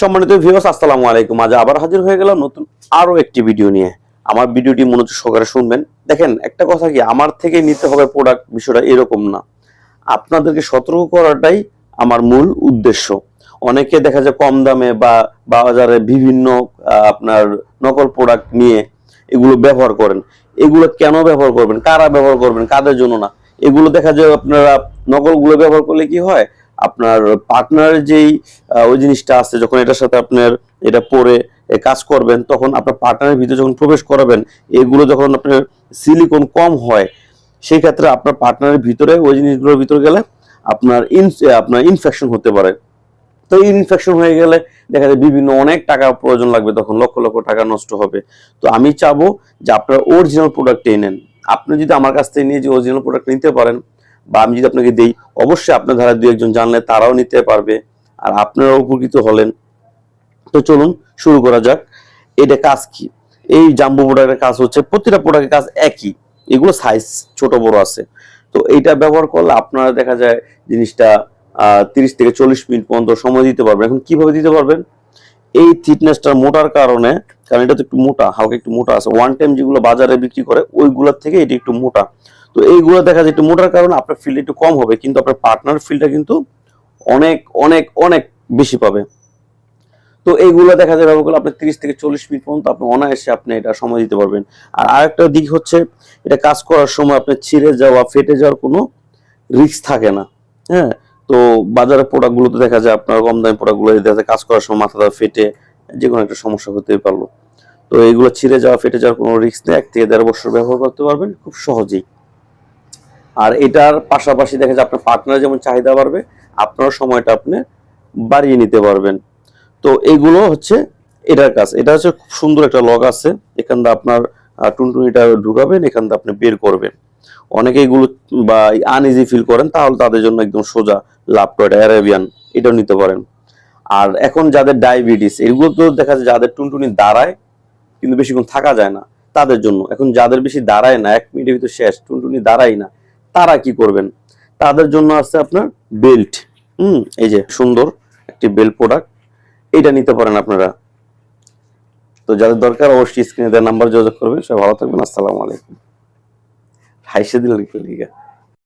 সম্মানিত ভিউয়ার্স, আসসালামু আলাইকুম। আজ আবার হাজির হয়ে গেলাম নতুন আরো একটি ভিডিও নিয়ে। আমার ভিডিওটি মনোযোগ সহকারে শুনবেন। দেখেন, একটা কথা কি, আমার থেকে নিতে হবে প্রোডাক্ট, বিষয়টা এরকম না। আপনাদেরকে সতর্ক করাটাই আমার মূল উদ্দেশ্য। অনেকে দেখা যায় কম দামে বা বাজারে বিভিন্ন আপনার নকল প্রোডাক্ট নিয়ে এগুলো ব্যবহার করেন। এগুলো কেন ব্যবহার করবেন, কারা ব্যবহার করবেন, কাদের জন্য না। এগুলো দেখা যায় আপনারা নকলগুলো ব্যবহার করলে কি হয়, আপনার পার্টনারের যেই ওই জিনিসটা আছে, যখন এটার সাথে আপনার এটা পরে কাজ করবেন, তখন আপনার পার্টনারের ভিতরে যখন প্রবেশ করাবেন, এগুলো যখন আপনার সিলিকন কম হয়, সেই ক্ষেত্রে আপনার পার্টনারের ভিতরে ওই জিনিসগুলোর ভিতরে গেলে আপনার ইনফেকশন হতে পারে। তো ইনফেকশন হয়ে গেলে দেখা যায় বিভিন্ন অনেক টাকা প্রয়োজন লাগবে, তখন লক্ষ লক্ষ টাকা নষ্ট হবে। তো আমি চাবো যে আপনারা অরিজিনাল প্রোডাক্টটাই নেন। আপনি যদি আমার কাছ থেকে নিয়ে যে অরিজিনাল প্রোডাক্ট নিতে পারেন, বা আমি যদি আপনাকে দেই, অবশ্যই আপনার ধারা দু একজন জানলে তারাও নিতে পারবে, আর আপনারাও উপকৃত হলেন। তো চলুন শুরু করা যাক। এটা কাজ কি? এই জাম্বো প্রোডাক্টের কাজ হচ্ছে, প্রতিটা প্রোডাক্টের কাজ একই, এগুলো সাইজ ছোট বড় আছে। তো এইটা ব্যবহার করলে আপনারা দেখা যায় জিনিসটা 30 থেকে 40 মিনিট পর্যন্ত সময় দিতে পারবেন। এখন কিভাবে দিতে পারবেন? এই থিকনেসটার মোটার কারণে, কারণ এটা তো একটু মোটা, হালকা একটু মোটা আছে, ওয়ান টাইম যেগুলো বাজারে বিক্রি করে ওইগুলোর থেকে এটা একটু মোটা। তো এইগুলো দেখা যায় একটু মোটার কারণে আপনার ফিল একটু কম হবে, কিন্তু আপনার পার্টনার ফিলটা কিন্তু অনেক অনেক অনেক বেশি পাবে। তো এইগুলো দেখা যায় ব্যবহার করলে আপনি 30 থেকে 40 মিনিট পর্যন্ত আপনি অনায়াসে আপনি এটা সময় দিতে পারবেন। আর আরেকটা দিক হচ্ছে, এটা কাজ করার সময় আপনার ছিঁড়ে যাওয়া, ফেটে যাওয়ার কোনো রিস্ক থাকে না। হ্যাঁ, তো বাজারের প্রোডাক্টগুলোতে দেখা যায়, আপনার কম দামি প্রোডাক্টগুলো দেখা যায় কাজ করার সময় মাথাটা ফেটে যে কোনো একটা সমস্যা হতেই পারলো। তো এইগুলো ছিঁড়ে যাওয়া, ফেটে যাওয়ার কোনো রিস্ক নেই, 1 থেকে 1.5 বছর ব্যবহার করতে পারবেন খুব সহজেই। আর এটার পাশাপাশি দেখা যায় আপনার পার্টনার যেমন চাহিদা বাড়বে, আপনার সময়টা আপনি বাড়িয়ে নিতে পারবেন। তো এইগুলো হচ্ছে এটার কাজ। এটা হচ্ছে খুব সুন্দর একটা লক আছে, এখান দিয়ে আপনার টুনটুনিটা ঢুকাবেন, এখান দিয়ে আপনি বের করবেন। অনেকে এগুলো বা আনইজি ফিল করেন, তাহলে তাদের জন্য একদম সোজা লাভটয়েড অ্যারাবিয়ান, এটাও নিতে পারেন। আর এখন যাদের ডায়াবেটিস, এগুলো তো দেখা যায় যাদের টুনটুনি দাঁড়ায় কিন্তু বেশিক্ষণ থাকা যায় না, তাদের জন্য। এখন যাদের বেশি দাঁড়ায় না, 1 মিনিটের ভিতর শেষ, টুনটুনি দাঁড়ায় না, তারা কি করবেন? তাদের জন্য আছে আপনার বেল্ট। এই যে সুন্দর একটি বেল্ট প্রোডাক্ট, এটা নিতে পারেন আপনারা। তো যাদের দরকার অবশ্যই স্ক্রিনে দেওয়া নাম্বার যোগাযোগ করবেন। সবাই ভালো থাকবেন। আসসালামু আলাইকুম। হাইসে দিল লিখে